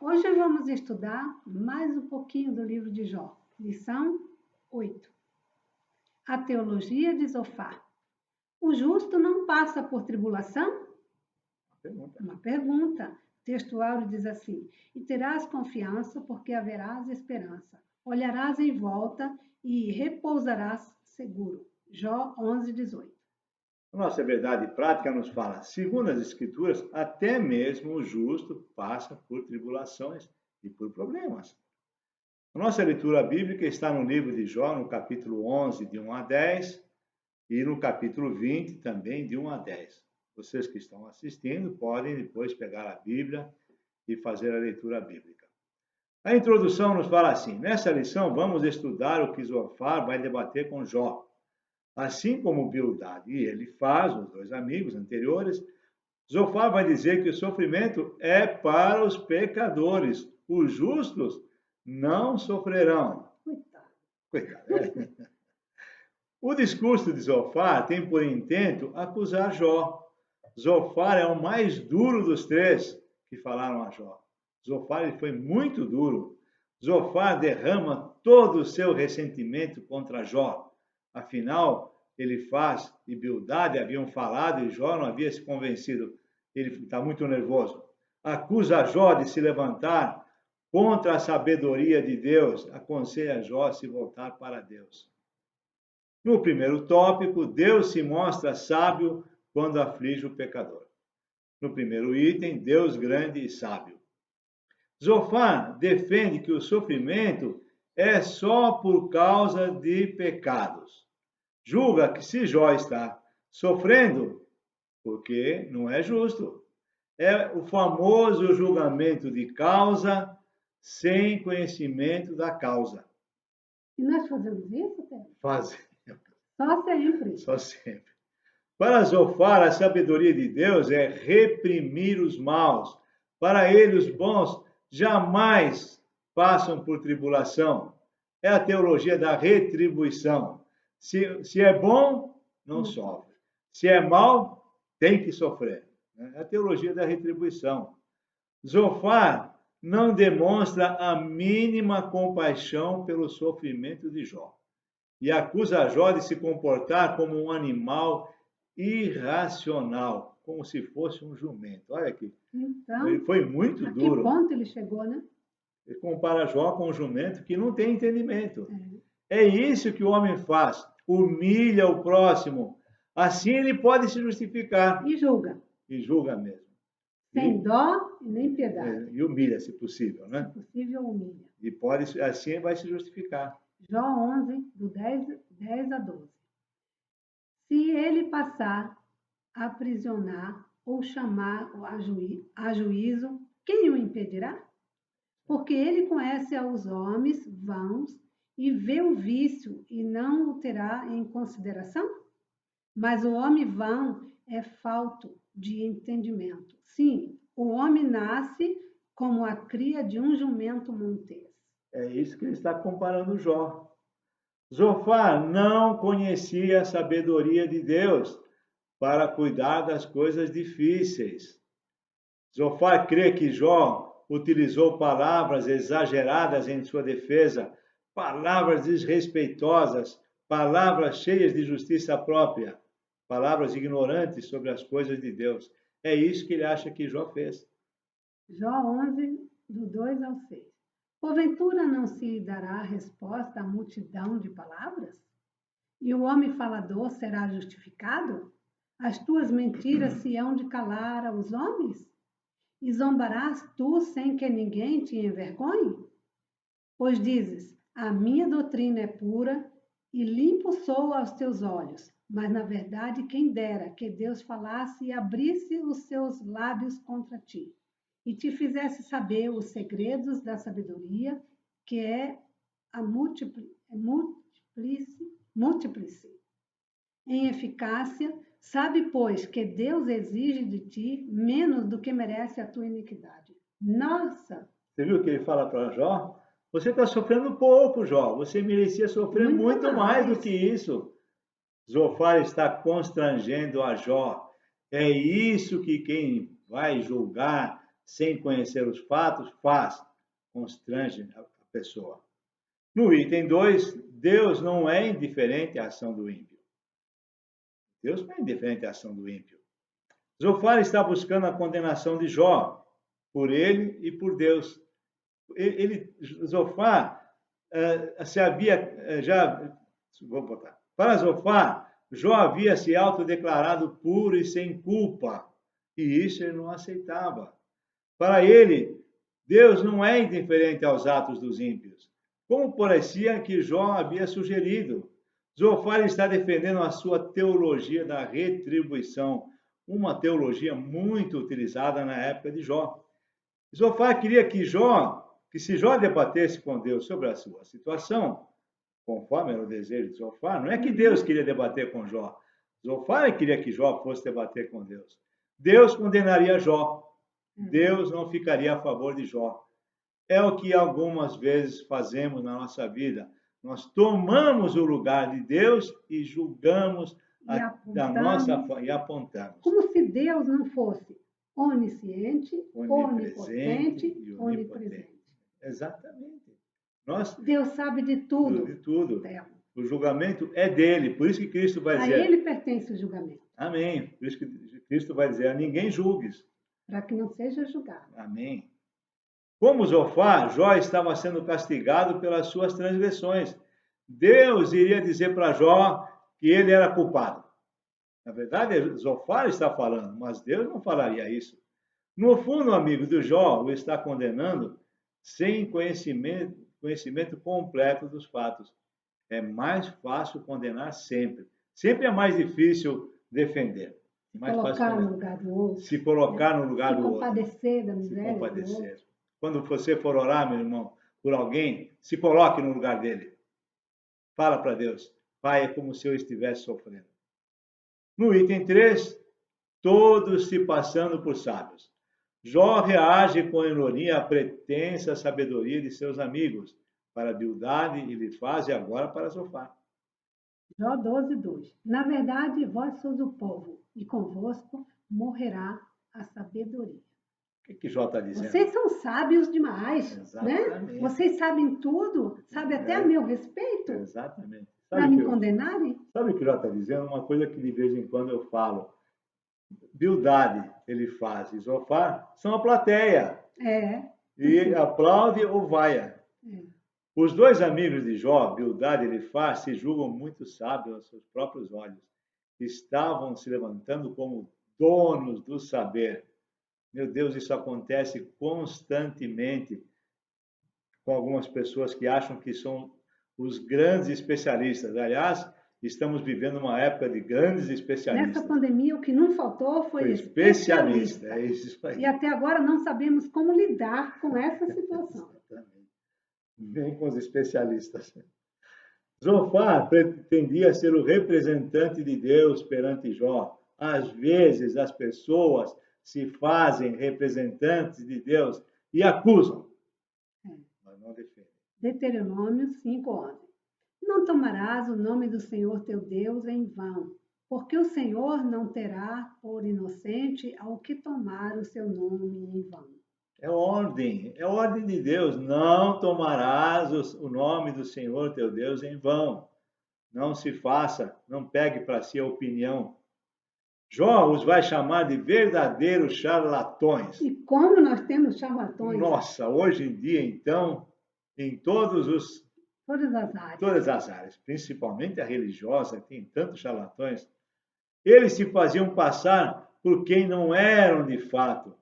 Hoje vamos estudar mais um pouquinho do livro de Jó, lição 8. A teologia de Zofar. O justo não passa por tribulação? Uma pergunta. O texto áureo diz assim: e terás confiança, porque haverás esperança. Olharás em volta e repousarás seguro. Jó 11, 18. A nossa verdade prática nos fala, segundo as Escrituras, até mesmo o justo passa por tribulações e por problemas. A nossa leitura bíblica está no livro de Jó, no capítulo 11, de 1 a 10, e no capítulo 20, também de 1 a 10. Vocês que estão assistindo podem depois pegar a Bíblia e fazer a leitura bíblica. A introdução nos fala assim: nessa lição vamos estudar o que Zofar vai debater com Jó. Assim como Bildad e Elifaz, os dois amigos anteriores, Zofar vai dizer que o sofrimento é para os pecadores. Os justos não sofrerão. Coitado. O discurso de Zofar tem por intento acusar Jó. Zofar é o mais duro dos três que falaram a Jó. Zofar foi muito duro. Zofar derrama todo o seu ressentimento contra Jó. Afinal, Elifaz e Bildad haviam falado e Jó não havia se convencido. Ele está muito nervoso. Acusa Jó de se levantar contra a sabedoria de Deus. Aconselha Jó a se voltar para Deus. No primeiro tópico, Deus se mostra sábio quando aflige o pecador. No primeiro item, Deus grande e sábio. Zofar defende que o sofrimento é só por causa de pecados. Julga que se Jó está sofrendo, porque não é justo. É o famoso julgamento de causa sem conhecimento da causa. E nós fazemos isso, Pedro? Fazemos. Só sempre. Só sempre. Para Zofar, a sabedoria de Deus é reprimir os maus. Para ele, os bons jamais passam por tribulação. É a teologia da retribuição. Se é bom, não sofre. Se é mal, tem que sofrer. É a teologia da retribuição. Zofar não demonstra a mínima compaixão pelo sofrimento de Jó e acusa Jó de se comportar como um animal irracional, como se fosse um jumento. Olha aqui. Então, ele foi muito duro. A que ponto ele chegou, né? Ele compara Jó com um jumento que não tem entendimento. É isso que o homem faz. Humilha o próximo. Assim ele pode se justificar. E julga. E julga mesmo. Sem dó e nem piedade. E humilha, se possível, né? Se possível, humilha. E pode, assim vai se justificar. Jó 11, do 10 a 12. Se ele passar a aprisionar ou chamar a juízo, quem o impedirá? Porque ele conhece aos homens vãos e vê o vício e não o terá em consideração? Mas o homem vão é falto de entendimento. Sim, o homem nasce como a cria de um jumento montês. É isso que ele está comparando Jó. Zofar não conhecia a sabedoria de Deus para cuidar das coisas difíceis. Zofar crê que Jó utilizou palavras exageradas em sua defesa, palavras desrespeitosas, palavras cheias de justiça própria, palavras ignorantes sobre as coisas de Deus. É isso que ele acha que Jó fez. Jó 11, do 2 ao 6. Porventura não se dará resposta à multidão de palavras? E o homem falador será justificado? As tuas mentiras se hão de calar aos homens? E zombarás tu sem que ninguém te envergonhe? Pois dizes, a minha doutrina é pura e limpo sou aos teus olhos. Mas, na verdade, quem dera que Deus falasse e abrisse os seus lábios contra ti, e te fizesse saber os segredos da sabedoria, que é a múltiplice. Em eficácia, sabe, pois, que Deus exige de ti menos do que merece a tua iniquidade. Nossa! Você viu o que ele fala para Jó? Você está sofrendo pouco, Jó. Você merecia sofrer muito mais do que isso. Zofar está constrangendo a Jó. É isso que quem vai julgar sem conhecer os fatos, constrange a pessoa. No item 2, Deus não é indiferente à ação do ímpio. Deus não é indiferente à ação do ímpio. Zofar está buscando a condenação de Jó, por ele e por Deus. Zofar se havia já... Vou botar. Para Zofar, Jó havia se autodeclarado puro e sem culpa, e isso ele não aceitava. Para ele, Deus não é indiferente aos atos dos ímpios, como parecia que Jó havia sugerido. Zofar está defendendo a sua teologia da retribuição, uma teologia muito utilizada na época de Jó. Zofar queria que se Jó debatesse com Deus sobre a sua situação, conforme era o desejo de Zofar, não é que Deus queria debater com Jó. Zofar queria que Jó fosse debater com Deus. Deus condenaria Jó. Deus não ficaria a favor de Jó. É o que algumas vezes fazemos na nossa vida. Nós tomamos o lugar de Deus e julgamos e apontamos. Como se Deus não fosse onisciente, onipotente e onipresente. Exatamente. Deus sabe de tudo. De tudo. O julgamento é dele. Por isso que Cristo vai dizer... A ele pertence o julgamento. Amém. Por isso que Cristo vai dizer, a ninguém julgues. Para que não seja julgado. Amém. Como Zofar, Jó estava sendo castigado pelas suas transgressões. Deus iria dizer para Jó que ele era culpado. Na verdade, Zofar está falando, mas Deus não falaria isso. No fundo, amigo do Jó, o está condenando sem conhecimento completo dos fatos. É mais fácil condenar sempre. Sempre é mais difícil defender. No lugar do outro. Se colocar no lugar do outro. Se compadecer da miséria. Se compadecer. Quando você for orar, meu irmão, por alguém, se coloque no lugar dele. Fala para Deus. Pai, é como se eu estivesse sofrendo. No item 3, todos se passando por sábios. Jó reage com ironia à pretensa sabedoria de seus amigos, para Bildade e lhe faz e agora para Zofar. Jó 12:2. Na verdade, vós sois o povo, e convosco morrerá a sabedoria. O que Jó está dizendo? Vocês são sábios demais, exatamente, né? Vocês sabem tudo, sabem até a meu respeito. Exatamente. Para me condenarem? Sabe o que Jó está dizendo? Uma coisa que de vez em quando eu falo. Bildade ele faz e Zofar são a plateia. E aplaude ou vaia. Os dois amigos de Jó, Bildade e Elifaz, se julgam muito sábios aos seus próprios olhos. Estavam se levantando como donos do saber. Meu Deus, isso acontece constantemente com algumas pessoas que acham que são os grandes especialistas. Aliás, estamos vivendo uma época de grandes especialistas. Nessa pandemia, o que não faltou foi especialista. É isso aí. E até agora não sabemos como lidar com essa situação. Exatamente. Nem com os especialistas. Zofar pretendia ser o representante de Deus perante Jó. Às vezes, as pessoas se fazem representantes de Deus e acusam, mas não defendem. Deuteronômio 5:11. Não tomarás o nome do Senhor teu Deus em vão, porque o Senhor não terá por inocente ao que tomar o seu nome em vão. É ordem de Deus. Não tomarás o nome do Senhor teu Deus em vão. Não se faça, não pegue para si a opinião. Jó os vai chamar de verdadeiros charlatões. E como nós temos charlatões? Nossa, hoje em dia, então, em todas as áreas, principalmente a religiosa, tem tantos charlatões, eles se faziam passar por quem não eram de fato.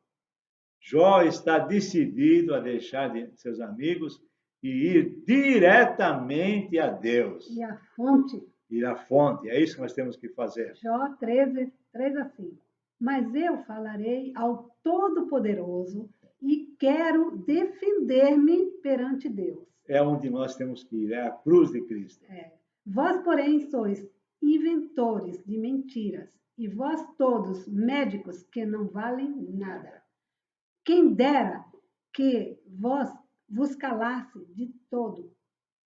Jó está decidido a deixar de seus amigos e ir diretamente a Deus. E à fonte. Ir à fonte, é isso que nós temos que fazer. Jó 13:3-5. Mas eu falarei ao Todo-Poderoso e quero defender-me perante Deus. É onde nós temos que ir, é a cruz de Cristo. Vós, porém, sois inventores de mentiras, e vós todos médicos que não valem nada. Quem dera que vos calasse de todo,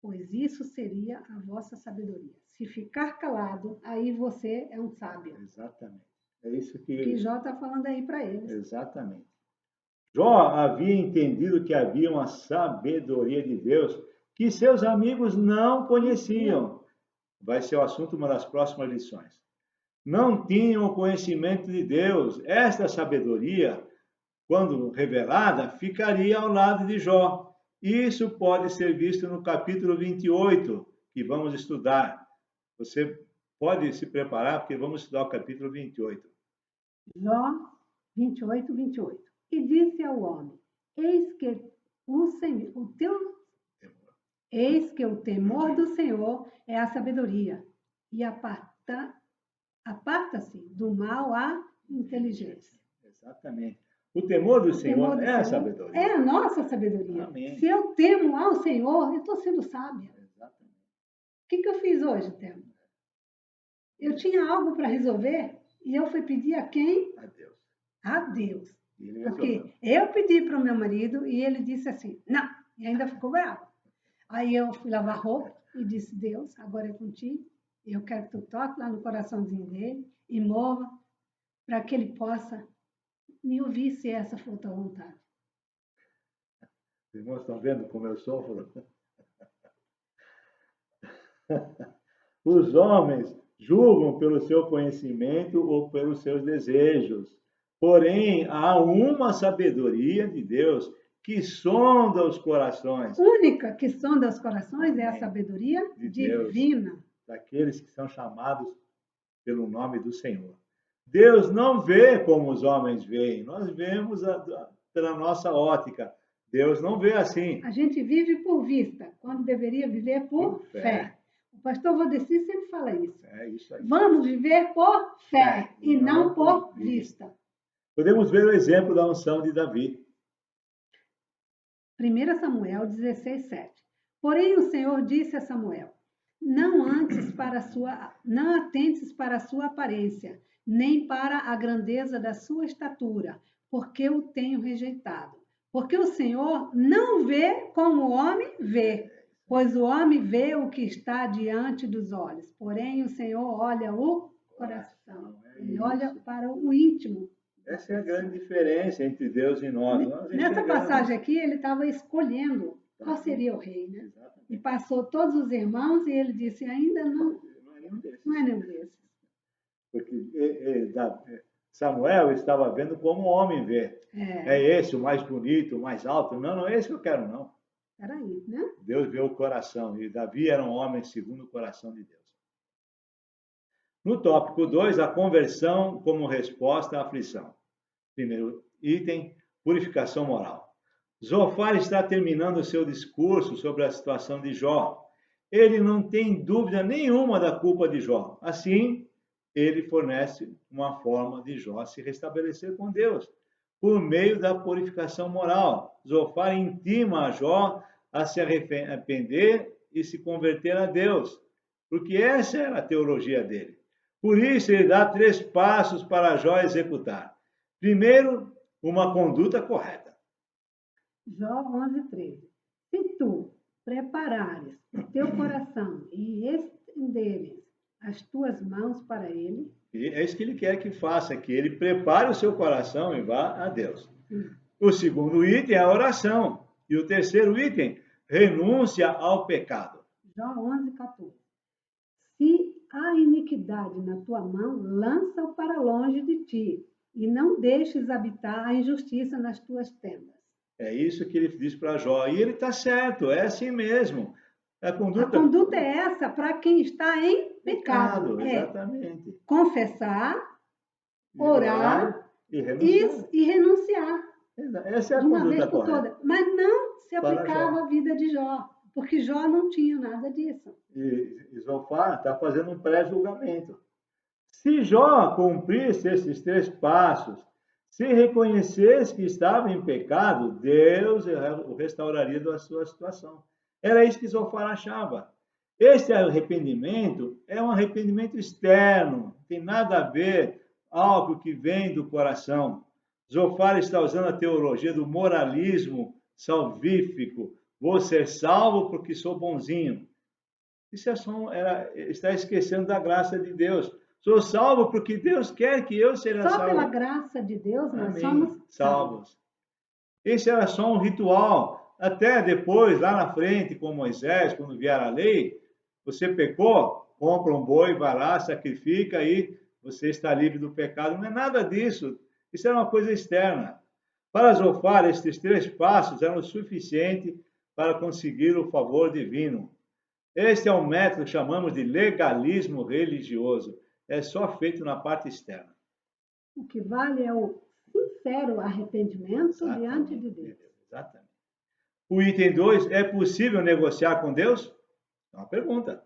pois isso seria a vossa sabedoria. Se ficar calado, aí você é um sábio. Exatamente. É isso que Jó está falando aí para eles. Exatamente. Jó havia entendido que havia uma sabedoria de Deus que seus amigos não conheciam. Vai ser o assunto de uma das próximas lições. Não tinham o conhecimento de Deus. Esta sabedoria, quando revelada, ficaria ao lado de Jó. Isso pode ser visto no capítulo 28, que vamos estudar. Você pode se preparar, porque vamos estudar o capítulo 28. Jó 28, 28. E disse ao homem: Eis que eis que o temor do Senhor é a sabedoria, e aparta-se do mal a inteligência. Exatamente. O temor do Senhor do é a Senhor sabedoria. é a nossa sabedoria. Amém. Se eu temo ao Senhor, eu estou sendo sábia. Exatamente. O que eu fiz hoje, Temo? Eu tinha algo para resolver e eu fui pedir a quem? A Deus. A Deus. Ele Porque resolveu. eu pedi para o meu marido e ele disse assim, não, e ainda ficou bravo. Aí eu fui lavar roupa e disse, Deus, agora é contigo. Eu quero que tu toque lá no coraçãozinho dele e mova para que ele possa me ouvir se essa for tua vontade. Os irmãos estão vendo como eu sofro? Os homens julgam pelo seu conhecimento ou pelos seus desejos. Porém, há uma sabedoria de Deus que sonda os corações. Única que sonda os corações é a sabedoria divina. Deus, daqueles que são chamados pelo nome do Senhor. Deus não vê como os homens veem, nós vemos pela nossa ótica. Deus não vê assim. A gente vive por vista, quando deveria viver por fé. O pastor Valdeci sempre fala isso. É isso aí. Vamos viver por fé e não por vista. Podemos ver o exemplo da unção de Davi. 1 Samuel 16, 7. Porém o Senhor disse a Samuel, não atentes para a sua aparência, nem para a grandeza da sua estatura, porque o tenho rejeitado. Porque o Senhor não vê como o homem vê, pois o homem vê o que está diante dos olhos. Porém, o Senhor olha o coração. Ele olha para o íntimo. Essa é a grande diferença entre Deus e nós. Nessa passagem aqui, ele estava escolhendo qual seria o rei, né? E passou todos os irmãos e ele disse, ainda não é nenhum desses. Porque Samuel estava vendo como o homem vê. É esse o mais bonito, o mais alto? Não, não é esse que eu quero, não. Peraí, né? Deus vê o coração. E Davi era um homem segundo o coração de Deus. No tópico 2, a conversão como resposta à aflição. Primeiro item, purificação moral. Zofar está terminando o seu discurso sobre a situação de Jó. Ele não tem dúvida nenhuma da culpa de Jó. Assim, ele fornece uma forma de Jó se restabelecer com Deus, por meio da purificação moral. Zofar intima a Jó a se arrepender e se converter a Deus, porque essa era a teologia dele. Por isso, ele dá 3 passos para Jó executar. Primeiro, uma conduta correta. Jó 11:13. Se tu preparares o teu coração e estenderes as tuas mãos para ele. É isso que ele quer que faça, que ele prepare o seu coração e vá a Deus. O segundo item é a oração. E o terceiro item, renúncia ao pecado. Jó 11:14. Se há iniquidade na tua mão, lança-o para longe de ti, e não deixes habitar a injustiça nas tuas tendas. É isso que ele diz para Jó. E ele está certo, é assim mesmo. A conduta é essa para quem está em pecado. Exatamente. Confessar, orar e renunciar. Essa é a conduta correta. Mas não se aplicava à vida de Jó, porque Jó não tinha nada disso. E Zofar está fazendo um pré-julgamento. Se Jó cumprisse esses 3 passos, se reconhecesse que estava em pecado, Deus o restauraria da sua situação. Era isso que Zofar achava. Este arrependimento é um arrependimento externo, não tem nada a ver algo que vem do coração. Zofar está usando a teologia do moralismo salvífico. Vou ser salvo porque sou bonzinho. Isso está esquecendo da graça de Deus. Sou salvo porque Deus quer que eu seja salvo. Só pela graça de Deus nós somos salvos. Esse era só um ritual. Até depois, lá na frente, com Moisés, quando vier a lei, você pecou, compra um boi, vai lá, sacrifica e você está livre do pecado. Não é nada disso. Isso era uma coisa externa. Para Zofar, estes 3 passos eram o suficiente para conseguir o favor divino. Este é um método que chamamos de legalismo religioso. É só feito na parte externa. O que vale é o sincero arrependimento diante de Deus. Exatamente. O item 2, é possível negociar com Deus? É uma pergunta.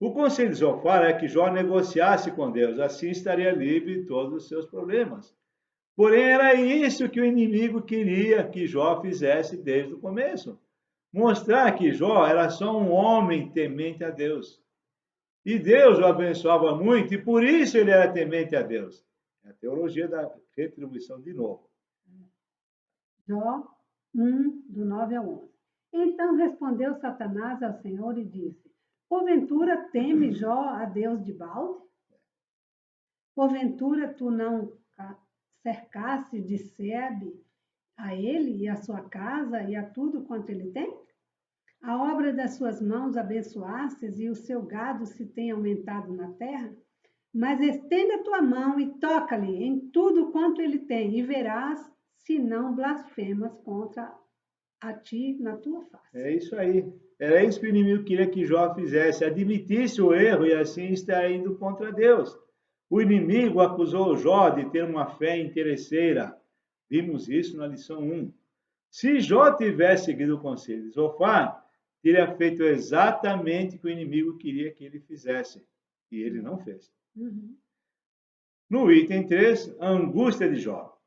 O conselho de Zofar é que Jó negociasse com Deus, assim estaria livre de todos os seus problemas. Porém, era isso que o inimigo queria que Jó fizesse desde o começo. Mostrar que Jó era só um homem temente a Deus. E Deus o abençoava muito, e por isso ele era temente a Deus. É a teologia da retribuição de novo. Jó 1, do 9 ao 11. Então respondeu Satanás ao Senhor e disse: Porventura teme Jó a Deus de balde? Porventura tu não cercaste de sebe a ele e a sua casa e a tudo quanto ele tem? A obra das suas mãos abençoastes e o seu gado se tem aumentado na terra? Mas estende a tua mão e toca-lhe em tudo quanto ele tem, e verás se não blasfemas contra a ti na tua face. É isso aí. Era isso que o inimigo queria que Jó fizesse, admitisse o erro e assim estar indo contra Deus. O inimigo acusou Jó de ter uma fé interesseira. Vimos isso na lição 1. Se Jó tivesse seguido o conselho de Zofar, teria feito exatamente o que o inimigo queria que ele fizesse. E ele não fez. No item 3, a angústia de Jó.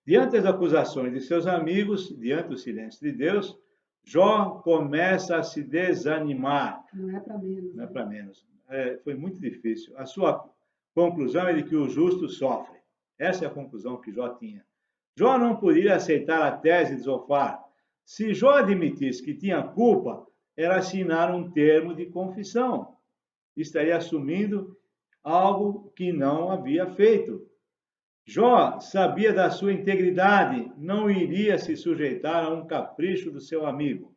Diante das acusações de seus amigos, diante do silêncio de Deus, Jó começa a se desanimar. Não é para menos. Não é para menos. Foi muito difícil. A sua conclusão é de que o justo sofre. Essa é a conclusão que Jó tinha. Jó não podia aceitar a tese de Zofar. Se Jó admitisse que tinha culpa, era assinar um termo de confissão. Estaria assumindo algo que não havia feito. Jó sabia da sua integridade, não iria se sujeitar a um capricho do seu amigo.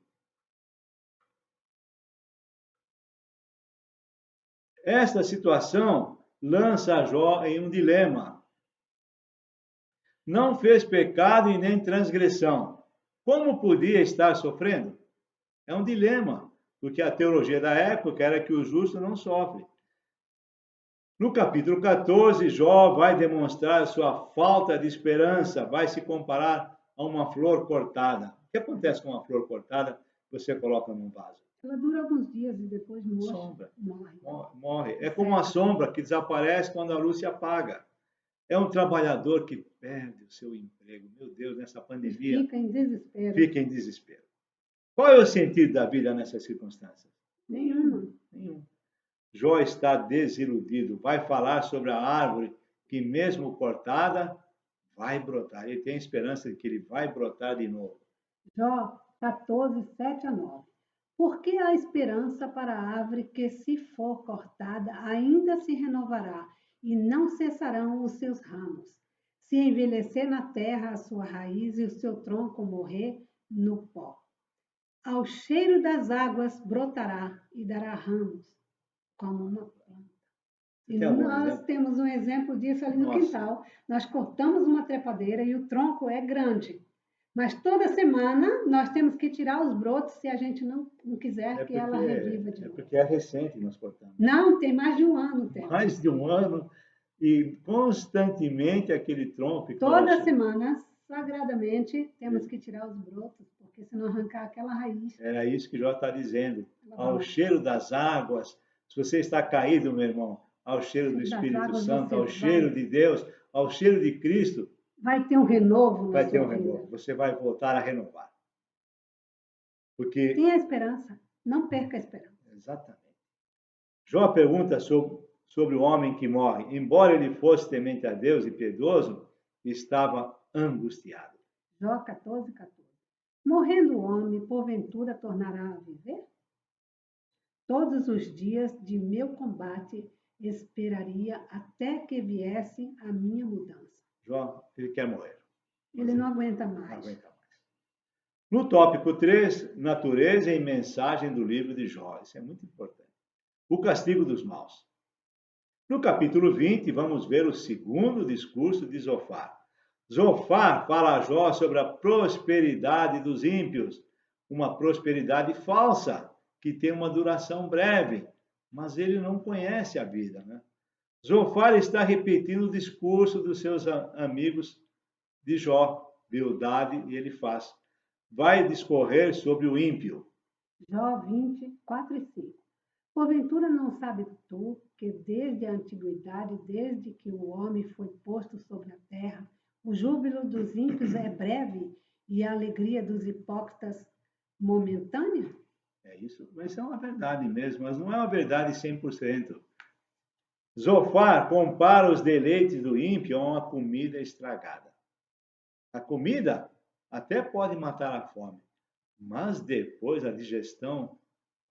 Esta situação lança Jó em um dilema. Não fez pecado e nem transgressão. Como podia estar sofrendo? É um dilema, porque a teologia da época era que o justo não sofre. No capítulo 14, Jó vai demonstrar sua falta de esperança, vai se comparar a uma flor cortada. O que acontece com uma flor cortada? Você coloca num vaso. Ela dura alguns dias e depois Sombra. morre. É como a sombra que desaparece quando a luz se apaga. É um trabalhador que perde o seu emprego. Meu Deus, nessa pandemia. Fica em desespero. Fica em desespero. Qual é o sentido da vida nessas circunstâncias? Nenhum. Jó está desiludido. Vai falar sobre a árvore que, mesmo cortada, vai brotar. Ele tem esperança de que ele vai brotar de novo. Jó 14, 7 a 9. Porque há esperança para a árvore que, se for cortada, ainda se renovará, e não cessarão os seus ramos. Se envelhecer na terra a sua raiz e o seu tronco morrer no pó. Ao cheiro das águas brotará e dará ramos, como uma planta. E nós temos um exemplo disso ali no quintal. Nós cortamos uma trepadeira e o tronco é grande. Mas toda semana nós temos que tirar os brotos se a gente não quiser que ela reviva de novo. É porque é recente que nós cortamos. Não, tem mais de um ano. Mais de um ano e constantemente aquele tronco. Toda semana, sagradamente, temos que tirar os brotos, porque senão arrancar aquela raiz. Era isso que Jó está dizendo. Ao cheiro das águas, se você está caído, meu irmão, ao cheiro do Espírito Santo, ao cheiro de Deus, ao cheiro de Cristo, vai ter um renovo. Vai ter um renovo. Você vai voltar a renovar. Porque tenha esperança. Não perca a esperança. Exatamente. Jó pergunta sobre o homem que morre. Embora ele fosse temente a Deus e piedoso, estava angustiado. Jó 14, 14. Morrendo o homem, porventura tornará a viver? Todos os dias de meu combate esperaria até que viesse a minha mudança. Jó, ele quer morrer. Ele não aguenta Não mais. aguenta mais. No tópico 3, natureza e mensagem do livro de Jó. Isso é muito importante. O castigo dos maus. No capítulo 20, vamos ver o segundo discurso de Zofar. Zofar fala a Jó sobre a prosperidade dos ímpios, uma prosperidade falsa, que tem uma duração breve, mas ele não conhece a vida, né? Zofar está repetindo o discurso dos seus amigos de Jó, Bildade, e ele vai discorrer sobre o ímpio. Jó 20, 4 e 5. Porventura não sabes tu que desde a antiguidade, desde que o homem foi posto sobre a terra, o júbilo dos ímpios é breve e a alegria dos hipócritas momentânea? É isso, mas é uma verdade mesmo, mas não é uma verdade 100%. Zofar compara os deleites do ímpio a uma comida estragada. A comida até pode matar a fome, mas depois a digestão,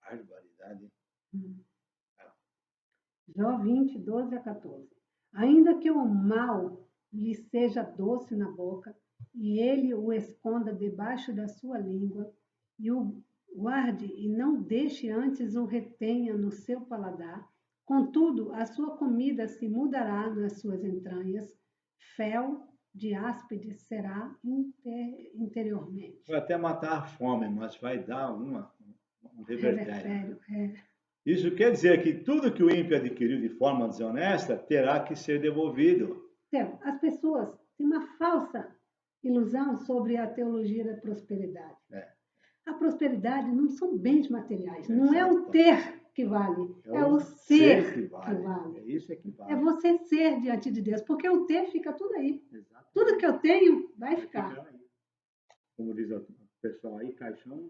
barbaridade. Jó 20, 12 a 14. Ainda que o mal lhe seja doce na boca, e ele o esconda debaixo da sua língua, e o guarde e não deixe antes o retenha no seu paladar, contudo, a sua comida se mudará nas suas entranhas, fel de áspide será interiormente. Vai até matar a fome, mas vai dar um revertério. Isso quer dizer que tudo que o ímpio adquiriu de forma desonesta terá que ser devolvido. Então, as pessoas têm uma falsa ilusão sobre a teologia da prosperidade. A prosperidade não são bens materiais, não é o ter que vale, é o ser que vale. É isso que vale. É você ser diante de Deus, porque o ter fica tudo aí. Exatamente. Tudo que eu tenho vai ficar aí. Como diz o pessoal aí, caixão não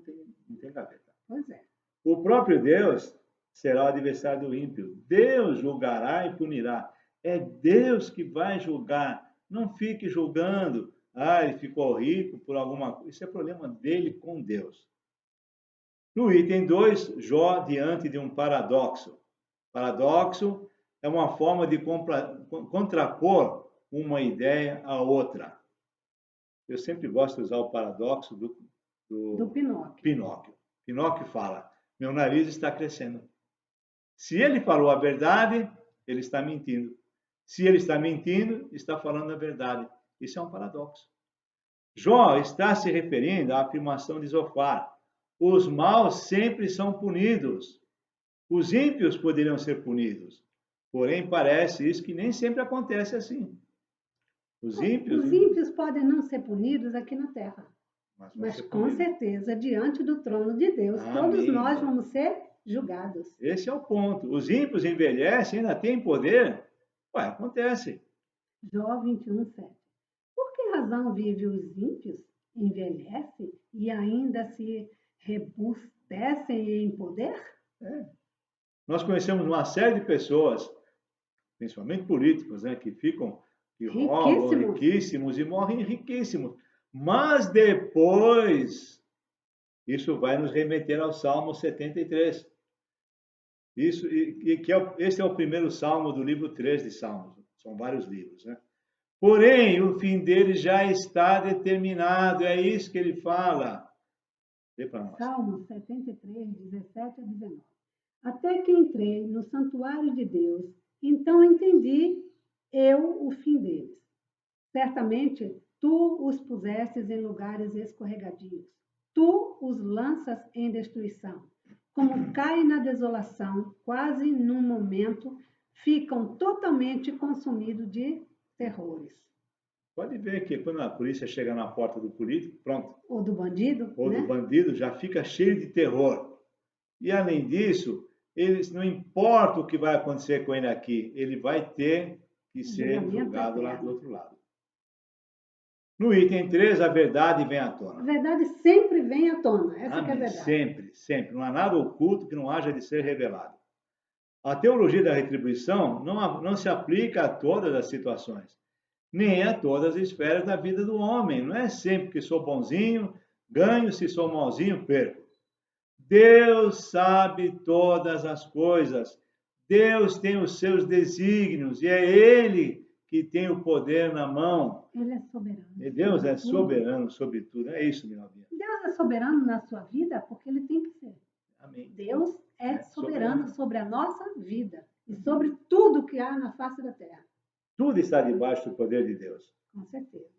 tem gaveta. Pois é. O próprio Deus será o adversário do ímpio. Deus julgará e punirá. É Deus que vai julgar. Não fique julgando. Ele ficou rico por alguma coisa. Isso é problema dele com Deus. No item 2, Jó diante de um paradoxo. Paradoxo é uma forma de contrapor uma ideia à outra. Eu sempre gosto de usar o paradoxo do Pinóquio. Pinóquio fala, meu nariz está crescendo. Se ele falou a verdade, ele está mentindo. Se ele está mentindo, está falando a verdade. Isso é um paradoxo. Jó está se referindo à afirmação de Zofar. Os maus sempre são punidos. Os ímpios poderiam ser punidos. Porém, parece isso que nem sempre acontece assim. Os ímpios podem não ser punidos aqui na terra. Mas com certeza, diante do trono de Deus, todos nós vamos ser julgados. Esse é o ponto. Os ímpios envelhecem, ainda têm poder? Acontece. Jó 21, 7. Por que razão vive os ímpios, envelhecem e ainda se rebustecem em poder? Nós conhecemos uma série de pessoas, principalmente políticos, que roubam riquíssimos e morrem riquíssimos. Mas depois, isso vai nos remeter ao Salmo 73. Esse é o primeiro salmo do livro 3 de Salmos. São vários livros, né? Porém, o fim dele já está determinado. É isso que ele fala. Vê para nós. Salmo 73, 17 a 19. Até que entrei no santuário de Deus, então entendi eu o fim deles. Certamente, tu os pusestes em lugares escorregadios. Tu os lanças em destruição. Como caem na desolação, quase num momento, ficam totalmente consumidos de terrores. Pode ver que quando a polícia chega na porta do político, pronto. Ou do bandido. Do bandido, já fica cheio de terror. E além disso, não importa o que vai acontecer com ele aqui, ele vai ter que ser julgado lá do outro lado. No item 3, a verdade vem à tona. A verdade sempre vem à tona. Essa que é a verdade. Sempre, sempre. Não há nada oculto que não haja de ser revelado. A teologia da retribuição não se aplica a todas as situações, nem a todas as esferas da vida do homem. Não é sempre que sou bonzinho, ganho, se sou malzinho, perco. Deus sabe todas as coisas. Deus tem os seus desígnios e é Ele que tem o poder na mão. Ele é soberano. E Deus é sobre tudo. soberano sobre tudo. É isso, minha filha. Deus é soberano na sua vida porque ele tem que ser. Amém. Deus é É soberano soberano. sobre a nossa vida e sobre tudo que há na face da terra. Tudo está debaixo do poder de Deus. Com certeza.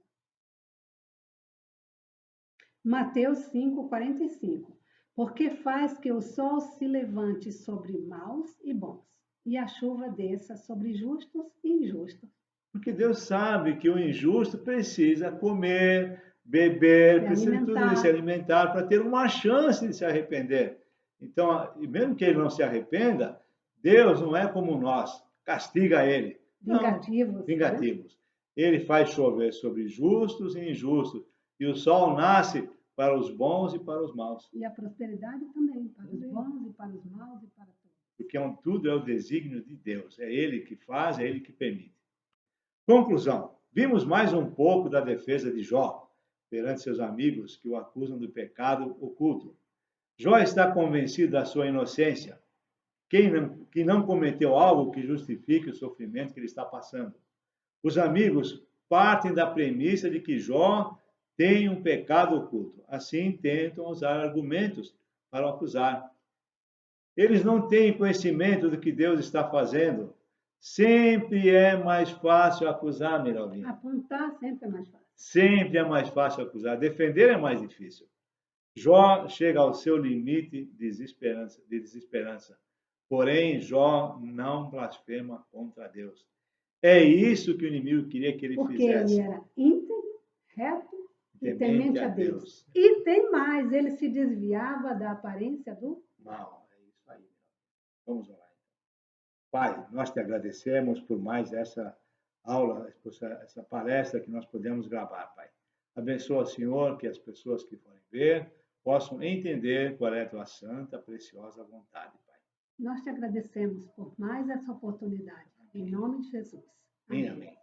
Mateus 5:45. Porque faz que o sol se levante sobre maus e bons, e a chuva desça sobre justos e injustos. Porque Deus sabe que o injusto precisa comer, beber, Se precisa de tudo isso, se alimentar. alimentar para ter uma chance de se arrepender. Então, e mesmo que ele não se arrependa, Deus não é como nós, castiga ele. Não, Vingativos. Né? vingativos. Ele faz chover sobre justos e injustos, e o sol nasce para os bons e para os maus. E a prosperidade também, para os bons e para os maus e para todos. Porque tudo é o desígnio de Deus. É Ele que faz, é Ele que permite. Conclusão. Vimos mais um pouco da defesa de Jó perante seus amigos que o acusam do pecado oculto. Jó está convencido da sua inocência, que não cometeu algo que justifique o sofrimento que ele está passando. Os amigos partem da premissa de que Jó tem um pecado oculto. Assim, tentam usar argumentos para o acusar. Eles não têm conhecimento do que Deus está fazendo. Sempre é mais fácil acusar, Miralvinha. Apontar sempre é mais fácil. Sempre é mais fácil acusar. Defender é mais difícil. Jó chega ao seu limite de desesperança. Porém, Jó não blasfema contra Deus. É isso que o inimigo queria que ele Porque fizesse. ele era íntegro, reto e temente a Deus. E tem mais, ele se desviava da aparência do mal. É isso aí. Vamos orar. Pai, nós te agradecemos por mais essa aula, essa palestra que nós podemos gravar, Pai. Abençoa, Senhor, que as pessoas que forem ver possam entender qual é a tua santa, preciosa vontade, Pai. Nós te agradecemos por mais essa oportunidade. Em nome de Jesus. Amém. Amém.